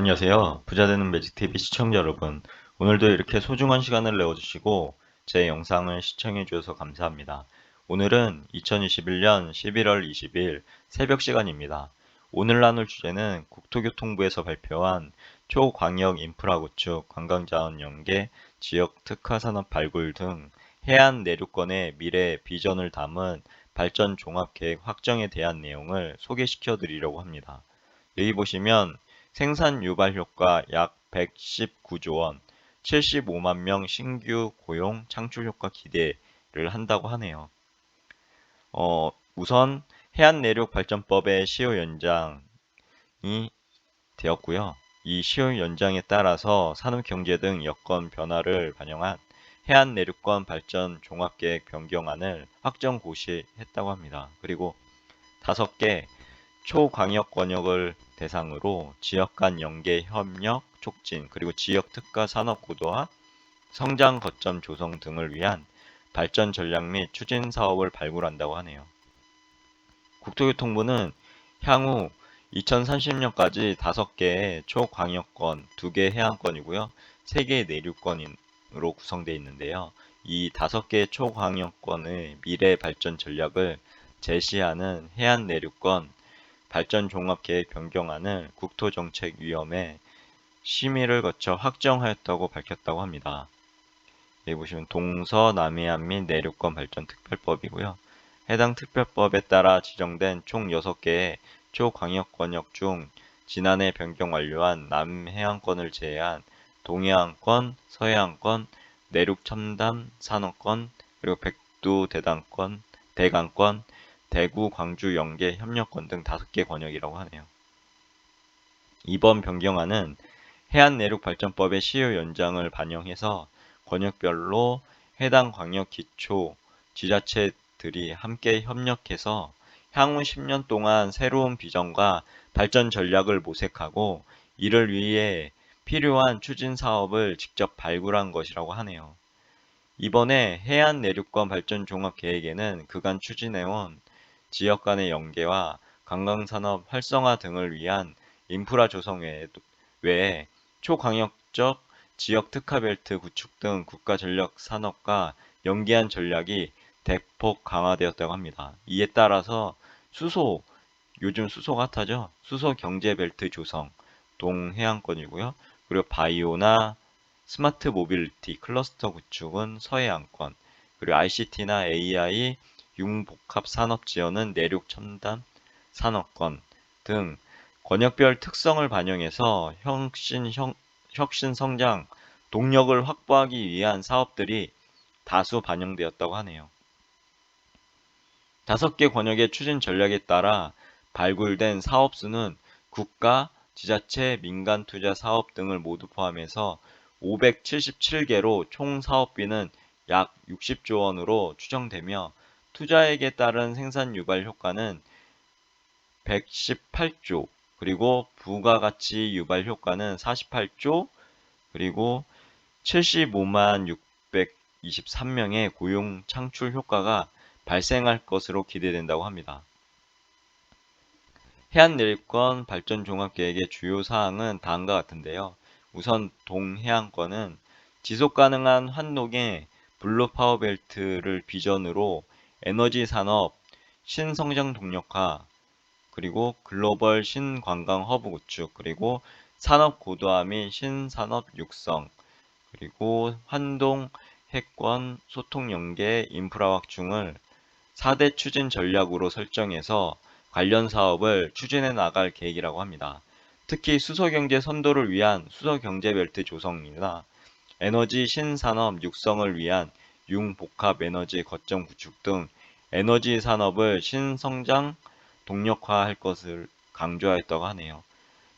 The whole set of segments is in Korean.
안녕하세요. 부자되는 매직TV 시청자 여러분. 오늘도 이렇게 소중한 시간을 내어주시고 제 영상을 시청해 주셔서 감사합니다. 오늘은 2021년 11월 20일 새벽 시간입니다. 오늘 나눌 주제는 국토교통부에서 발표한 초광역 인프라 구축, 관광자원 연계, 지역 특화 산업 발굴 등 해안 내륙권의 미래 비전을 담은 발전 종합계획 확정에 대한 내용을 소개시켜 드리려고 합니다. 여기 보시면 생산 유발 효과 약 119조 원, 75만 명 신규 고용 창출 효과 기대를 한다고 하네요. 우선 해안내륙발전법의 시효 연장이 되었고요. 이 시효 연장에 따라서 산업경제 등 여건 변화를 반영한 해안내륙권 발전 종합계획 변경안을 확정 고시했다고 합니다. 그리고 5개 초광역 권역을 대상으로 지역 간 연계 협력 촉진, 그리고 지역 특화 산업 고도화, 성장 거점 조성 등을 위한 발전 전략 및 추진 사업을 발굴한다고 하네요. 국토교통부는 향후 2030년까지 5개의 초광역권, 2개 해안권이고요. 3개의 내륙권으로 구성되어 있는데요. 이 5개의 초광역권의 미래 발전 전략을 제시하는 해안 내륙권 발전 종합계획 변경안을 국토정책위원회 심의를 거쳐 확정하였다고 밝혔다고 합니다. 여기 보시면 동서남해안 및 내륙권 발전 특별법이고요. 해당 특별법에 따라 지정된 총 6개의 초광역권역 중 지난해 변경 완료한 남해안권을 제외한 동해안권, 서해안권, 내륙 첨단 산업권, 그리고 백두 대단권, 대간권, 대구, 광주, 연계, 협력권 등 5개 권역이라고 하네요. 이번 변경안은 해안내륙발전법의 시효 연장을 반영해서 권역별로 해당 광역 기초 지자체들이 함께 협력해서 향후 10년 동안 새로운 비전과 발전 전략을 모색하고 이를 위해 필요한 추진 사업을 직접 발굴한 것이라고 하네요. 이번에 해안내륙권 발전 종합계획에는 그간 추진해온 지역 간의 연계와 관광산업 활성화 등을 위한 인프라 조성 외에 초광역적 지역 특화벨트 구축 등 국가 전략 산업과 연계한 전략이 대폭 강화되었다고 합니다. 이에 따라서 요즘 수소 핫하죠? 수소 경제벨트 조성, 동해안권이고요. 그리고 바이오나 스마트 모빌리티 클러스터 구축은 서해안권, 그리고 ICT나 AI 융복합 산업 지원은 내륙 첨단 산업권 등 권역별 특성을 반영해서 혁신 성장 동력을 확보하기 위한 사업들이 다수 반영되었다고 하네요. 5개 권역의 추진 전략에 따라 발굴된 사업 수는 국가, 지자체, 민간 투자 사업 등을 모두 포함해서 577개로 총 사업비는 약 60조 원으로 추정되며 투자액에 따른 생산 유발 효과는 118조, 그리고 부가가치 유발 효과는 48조, 그리고 75만 623명의 고용 창출 효과가 발생할 것으로 기대된다고 합니다. 해안내륙권 발전 종합계획의 주요 사항은 다음과 같은데요. 우선 동해안권은 지속가능한 환농의 블루파워벨트를 비전으로 에너지 산업 신성장 동력화, 그리고 글로벌 신관광 허브 구축, 그리고 산업 고도화 및 신산업 육성, 그리고 환동, 해권, 소통 연계, 인프라 확충을 4대 추진 전략으로 설정해서 관련 사업을 추진해 나갈 계획이라고 합니다. 특히 수소경제 선도를 위한 수소경제벨트 조성이나 에너지 신산업 육성을 위한 융복합 에너지 거점 구축 등 에너지 산업을 신성장 동력화할 것을 강조하였다고 하네요.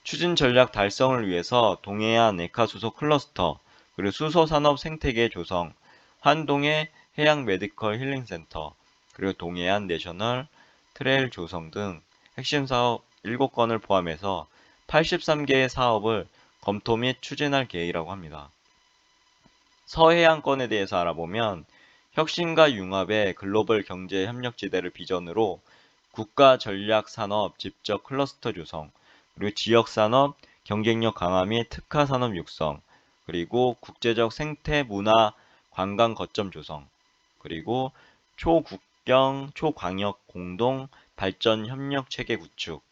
추진 전략 달성을 위해서 동해안 에카수소 클러스터, 그리고 수소산업 생태계 조성, 환동해 해양 메디컬 힐링센터, 그리고 동해안 내셔널 트레일 조성 등 핵심 사업 7건을 포함해서 83개의 사업을 검토 및 추진할 계획이라고 합니다. 서해안권에 대해서 알아보면 혁신과 융합의 글로벌 경제 협력지대를 비전으로 국가 전략 산업 집적 클러스터 조성, 그리고 지역 산업 경쟁력 강화 및 특화 산업 육성, 그리고 국제적 생태 문화 관광 거점 조성, 그리고 초국경 초광역 공동 발전 협력 체계 구축,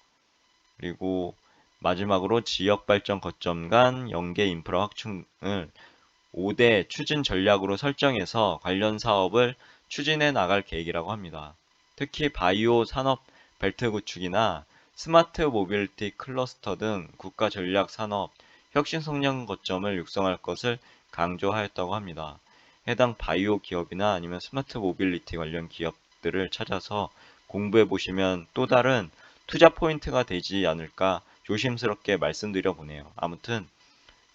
그리고 마지막으로 지역 발전 거점 간 연계 인프라 확충을 5대 추진 전략으로 설정해서 관련 사업을 추진해 나갈 계획이라고 합니다. 특히 바이오 산업 벨트 구축이나 스마트 모빌리티 클러스터 등 국가 전략 산업 혁신 성장 거점을 육성할 것을 강조하였다고 합니다. 해당 바이오 기업이나 아니면 스마트 모빌리티 관련 기업들을 찾아서 공부해 보시면 또 다른 투자 포인트가 되지 않을까 조심스럽게 말씀드려 보네요. 아무튼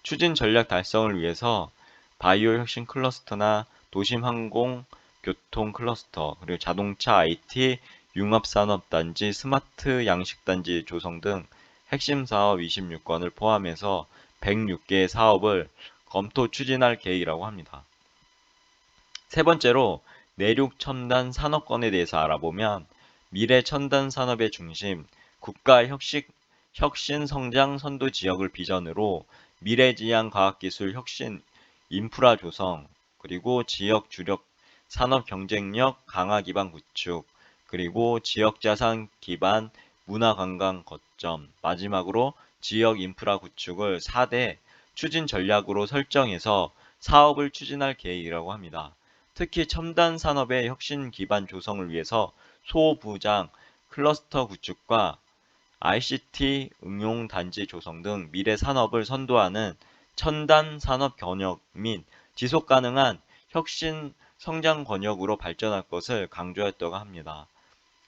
추진 전략 달성을 위해서 바이오 혁신 클러스터나 도심 항공 교통 클러스터, 그리고 자동차 IT 융합산업단지 스마트 양식단지 조성 등 핵심 사업 26건을 포함해서 106개의 사업을 검토 추진할 계획이라고 합니다. 세 번째로 내륙 첨단 산업권에 대해서 알아보면 미래 첨단 산업의 중심, 국가 혁신 성장 선도 지역을 비전으로 미래지향 과학기술 혁신 인프라 조성, 그리고 지역 주력 산업 경쟁력 강화 기반 구축, 그리고 지역 자산 기반 문화 관광 거점, 마지막으로 지역 인프라 구축을 4대 추진 전략으로 설정해서 사업을 추진할 계획이라고 합니다. 특히 첨단 산업의 혁신 기반 조성을 위해서 소부장 클러스터 구축과 ICT 응용 단지 조성 등 미래 산업을 선도하는 첨단 산업 권역 및 지속 가능한 혁신 성장 권역으로 발전할 것을 강조했다고 합니다.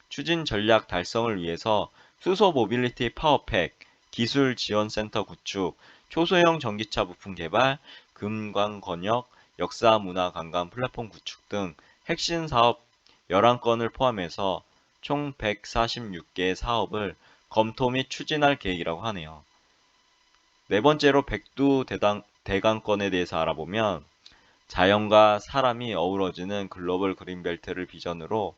추진 전략 달성을 위해서 수소 모빌리티 파워팩, 기술 지원 센터 구축, 초소형 전기차 부품 개발, 금관 권역, 역사 문화 관광 플랫폼 구축 등 핵심 사업 11건을 포함해서 총 146개의 사업을 검토 및 추진할 계획이라고 하네요. 네 번째로 백두 대강권에 대해서 알아보면 자연과 사람이 어우러지는 글로벌 그린벨트를 비전으로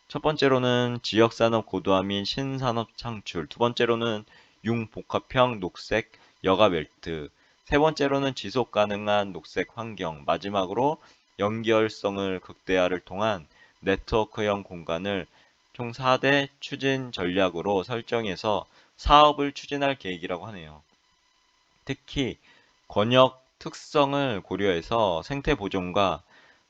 첫 번째로는 지역산업 고도화 및 신산업 창출, 두 번째로는 융복합형 녹색 여가벨트, 세 번째로는 지속 가능한 녹색 환경, 마지막으로 연결성을 극대화를 통한 네트워크형 공간을 총 4대 추진 전략으로 설정해서 사업을 추진할 계획이라고 하네요. 특히 권역 특성을 고려해서 생태 보존과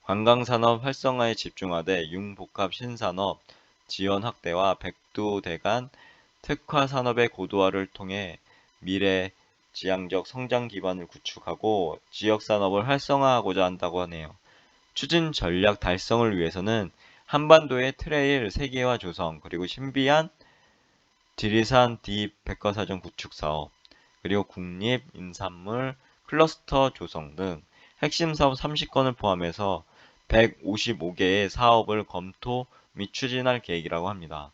관광산업 활성화에 집중하되 융복합 신산업 지원 확대와 백두대간 특화 산업의 고도화를 통해 미래 지향적 성장 기반을 구축하고 지역 산업을 활성화하고자 한다고 하네요. 추진 전략 달성을 위해서는 한반도의 트레일 세계화 조성, 그리고 신비한 지리산 백과사전 구축 사업, 그리고 국립 인산물 클러스터 조성 등 핵심 사업 30건을 포함해서 155개의 사업을 검토 및 추진할 계획이라고 합니다.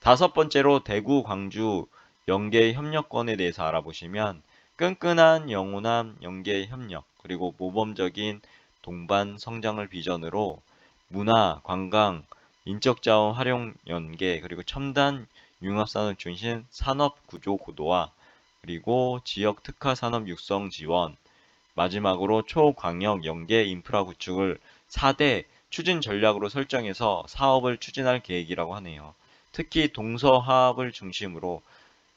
다섯 번째로 대구, 광주 연계 협력권에 대해서 알아보시면 끈끈한 영호남 연계 협력, 그리고 모범적인 동반 성장을 비전으로 문화, 관광, 인적자원 활용 연계, 그리고 첨단 융합산업 중심 산업 구조 고도화, 그리고 지역 특화 산업 육성 지원, 마지막으로 초광역 연계 인프라 구축을 4대 추진 전략으로 설정해서 사업을 추진할 계획이라고 하네요. 특히 동서화합을 중심으로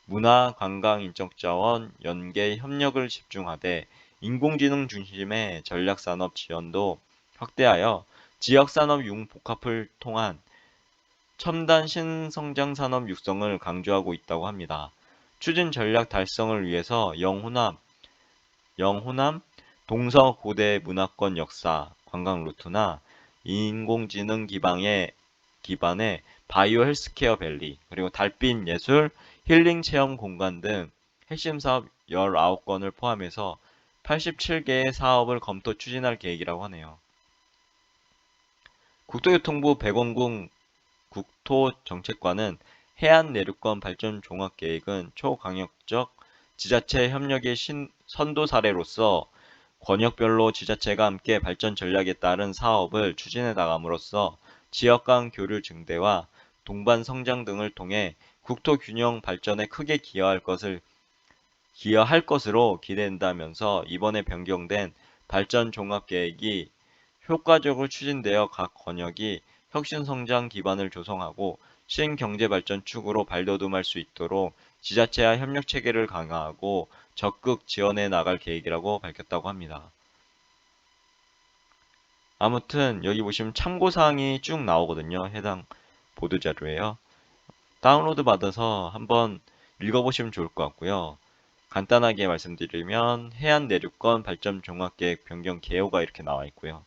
문화, 관광, 인적자원, 연계 협력을 집중하되 인공지능 중심의 전략산업 지원도 확대하여 지역산업 융복합을 통한 첨단 신성장산업 육성을 강조하고 있다고 합니다. 추진 전략 달성을 위해서 영호남 동서고대 문화권 역사 관광 루트나 인공지능 기반의 바이오 헬스케어 밸리, 그리고 달빛 예술 힐링 체험 공간 등 핵심 사업 19건을 포함해서 87개의 사업을 검토 추진할 계획이라고 하네요. 국토교통부 백원궁 국토정책관은 해안 내륙권 발전 종합계획은 초강력적 지자체 협력의 선도 사례로서 권역별로 지자체가 함께 발전 전략에 따른 사업을 추진해 나감으로써 지역 간 교류 증대와 동반 성장 등을 통해 국토 균형 발전에 크게 기여할 것을 기여할 것으로 기대된다면서 이번에 변경된 발전종합계획이 효과적으로 추진되어 각 권역이 혁신성장 기반을 조성하고 신경제발전 축으로 발돋움할 수 있도록 지자체와 협력체계를 강화하고 적극 지원해 나갈 계획이라고 밝혔다고 합니다. 아무튼 여기 보시면 참고사항이 쭉 나오거든요. 해당 보도자료에요. 다운로드 받아서 한번 읽어보시면 좋을 것 같고요. 간단하게 말씀드리면 해안 내륙권 발전 종합계획 변경 개요가 이렇게 나와 있고요.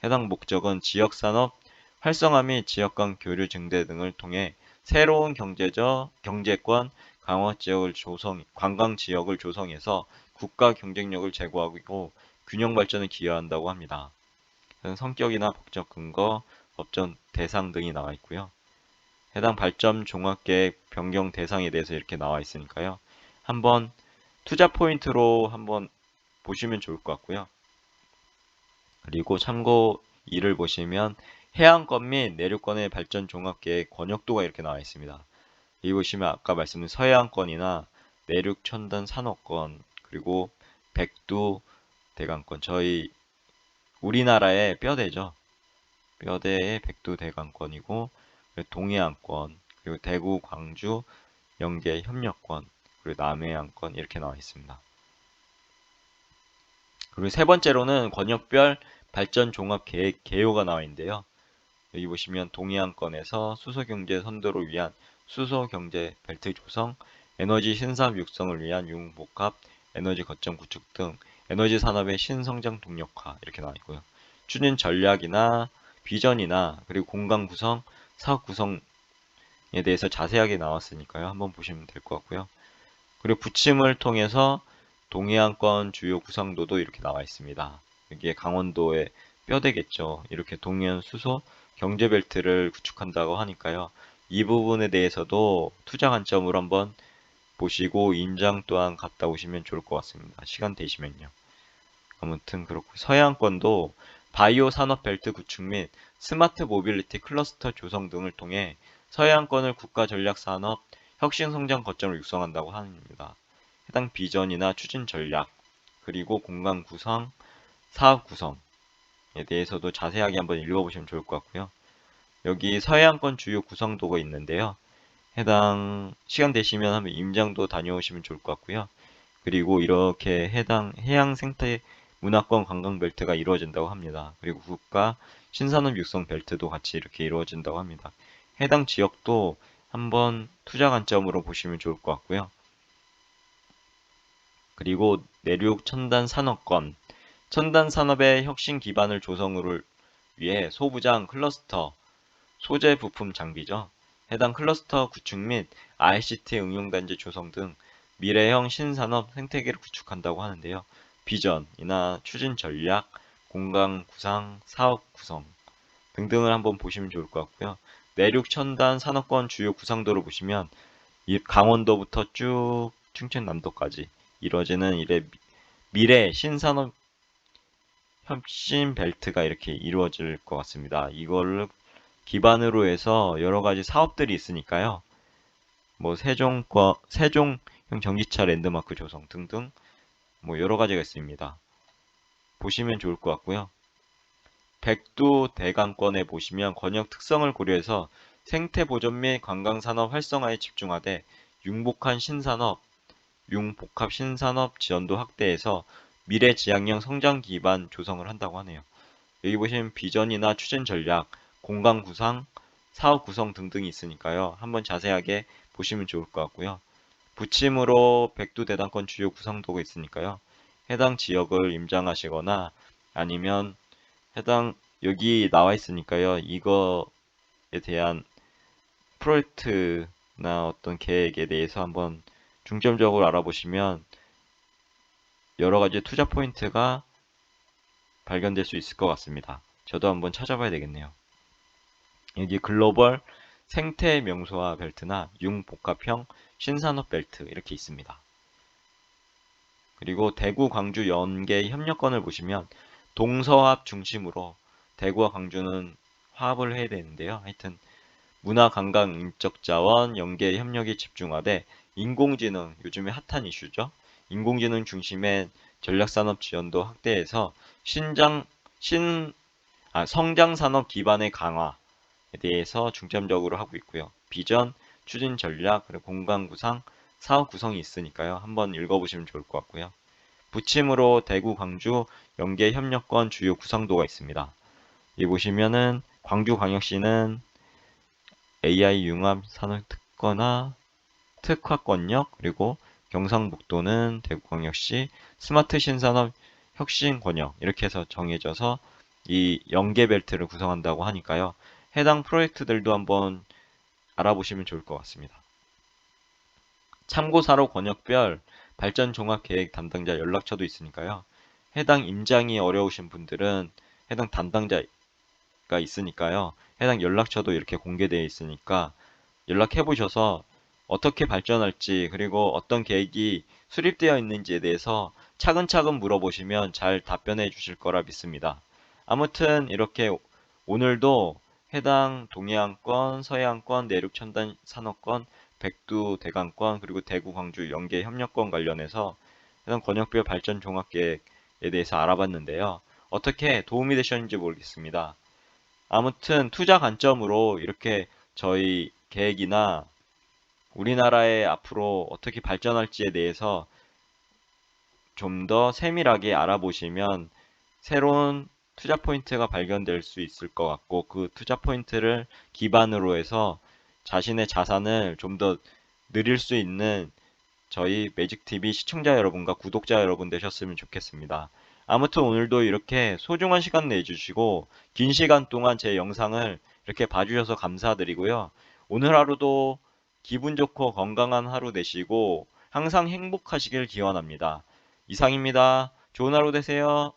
해당 목적은 지역산업 활성화 및 지역 간 교류 증대 등을 통해 새로운 경제권 강화 지역을 관광 지역을 조성해서 국가 경쟁력을 제고하고 균형 발전에 기여한다고 합니다. 성격이나 법적 근거, 법전 대상 등이 나와 있고요. 해당 발전 종합계획 변경 대상에 대해서 이렇게 나와 있으니까요. 한번 투자 포인트로 한번 보시면 좋을 것 같고요. 그리고 참고 2를 보시면 해안권 및 내륙권의 발전 종합계획 권역도가 이렇게 나와 있습니다. 여기 보시면 아까 말씀드린 서해안권이나 내륙 첨단 산업권 그리고 백두 대간권 저희 우리나라의 뼈대죠. 뼈대의 백두 대간권이고 동해안권 그리고 대구 광주 영계 협력권 그리고 남해안권 이렇게 나와 있습니다. 그리고 세 번째로는 권역별 발전 종합 계획 개요가 나와 있는데요. 여기 보시면 동해안권에서 수소경제 선도를 위한 수소경제 벨트 조성, 에너지 신사업 육성을 위한 융복합 에너지 거점 구축 등 에너지 산업의 신성장 동력화 이렇게 나와 있고요. 추진 전략이나 비전이나 그리고 공간 구성, 사업 구성에 대해서 자세하게 나왔으니까요. 한번 보시면 될 것 같고요. 그리고 부침을 통해서 동해안권 주요 구상도도 이렇게 나와 있습니다. 이게 강원도의 뼈대겠죠. 이렇게 동해안 수소 경제벨트를 구축한다고 하니까요. 이 부분에 대해서도 투자 관점으로 한번 보시고 임장 또한 갔다 오시면 좋을 것 같습니다. 시간 되시면요. 아무튼 그렇고 서해안권도 바이오 산업 벨트 구축 및 스마트 모빌리티 클러스터 조성 등을 통해 서해안권을 국가 전략 산업 혁신 성장 거점을 육성한다고 합니다. 해당 비전이나 추진 전략, 그리고 공간 구성, 사업 구성에 대해서도 자세하게 한번 읽어보시면 좋을 것 같고요. 여기 서해안권 주요 구성도가 있는데요. 해당 시간 되시면 한번 임장도 다녀오시면 좋을 것 같고요. 그리고 이렇게 해당 해양 생태 문화권 관광 벨트가 이루어진다고 합니다. 그리고 국가 신산업 육성 벨트도 같이 이렇게 이루어진다고 합니다. 해당 지역도 한번 투자 관점으로 보시면 좋을 것 같고요. 그리고 내륙 첨단 산업권, 첨단 산업의 혁신 기반을 조성을 위해 소부장 클러스터, 소재 부품 장비죠. 해당 클러스터 구축 및 ICT 응용단지 조성 등 미래형 신산업 생태계를 구축한다고 하는데요. 비전이나 추진 전략, 공간 구상, 사업 구성 등등을 한번 보시면 좋을 것 같고요. 내륙 첨단 산업권 주요 구상도를 보시면 강원도부터 쭉 충청남도까지 이루어지는 미래 신산업 혁신 벨트가 이렇게 이루어질 것 같습니다. 이거를 기반으로 해서 여러 가지 사업들이 있으니까요. 뭐 세종형 전기차 랜드마크 조성 등등 뭐 여러 가지가 있습니다. 보시면 좋을 것 같고요. 백두 대간권에 보시면 권역 특성을 고려해서 생태 보존 및 관광산업 활성화에 집중하되 융복합 신산업 지원도 확대해서 미래 지향형 성장 기반 조성을 한다고 하네요. 여기 보시면 비전이나 추진 전략, 공간 구상, 사업 구성 등등이 있으니까요. 한번 자세하게 보시면 좋을 것 같고요. 부침으로 백두 대단권 주요 구성도가 있으니까요. 해당 지역을 임장하시거나 아니면 여기 나와 있으니까요. 이거에 대한 프로젝트나 어떤 계획에 대해서 한번 중점적으로 알아보시면 여러 가지 투자 포인트가 발견될 수 있을 것 같습니다. 저도 한번 찾아봐야 되겠네요. 여기 글로벌 생태 명소화 벨트나 융복합형 신산업 벨트 이렇게 있습니다. 그리고 대구 광주 연계 협력권을 보시면 동서합 중심으로 대구와 광주는 화합을 해야 되는데요. 하여튼 문화 관광 인적 자원 연계 협력이 집중화돼 인공지능, 요즘에 핫한 이슈죠. 인공지능 중심의 전략산업 지원도 확대해서 성장산업 기반의 강화에 대해서 중점적으로 하고 있고요. 비전, 추진 전략, 그리고 공간 구상, 사업 구성이 있으니까요. 한번 읽어보시면 좋을 것 같고요. 부침으로 대구, 광주, 연계 협력권 주요 구성도가 있습니다. 여기 보시면은 광주광역시는 AI 융합 산업 특화권역, 그리고 경상북도는 대구광역시 스마트 신산업 혁신 권역, 이렇게 해서 정해져서 이 연계 벨트를 구성한다고 하니까요. 해당 프로젝트들도 한번 알아보시면 좋을 것 같습니다. 참고사로 권역별 발전 종합 계획 담당자 연락처도 있으니까요. 해당 임장이 어려우신 분들은 해당 담당자가 있으니까요. 해당 연락처도 이렇게 공개되어 있으니까 연락해 보셔서 어떻게 발전할지, 그리고 어떤 계획이 수립되어 있는지에 대해서 차근차근 물어보시면 잘 답변해 주실 거라 믿습니다. 아무튼 이렇게 오늘도 해당 동해안권, 서해안권, 내륙 첨단 산업권, 백두 대강권, 그리고 대구 광주 연계 협력권 관련해서 해당 권역별 발전 종합계획에 대해서 알아봤는데요. 어떻게 도움이 되셨는지 모르겠습니다. 아무튼 투자 관점으로 이렇게 저희 계획이나 우리나라의 앞으로 어떻게 발전할지에 대해서 좀 더 세밀하게 알아보시면 새로운 투자 포인트가 발견될 수 있을 것 같고, 그 투자 포인트를 기반으로 해서 자신의 자산을 좀 더 늘릴 수 있는 저희 매직TV 시청자 여러분과 구독자 여러분 되셨으면 좋겠습니다. 아무튼 오늘도 이렇게 소중한 시간 내주시고 긴 시간 동안 제 영상을 이렇게 봐주셔서 감사드리고요. 오늘 하루도 기분 좋고 건강한 하루 되시고 항상 행복하시길 기원합니다. 이상입니다. 좋은 하루 되세요.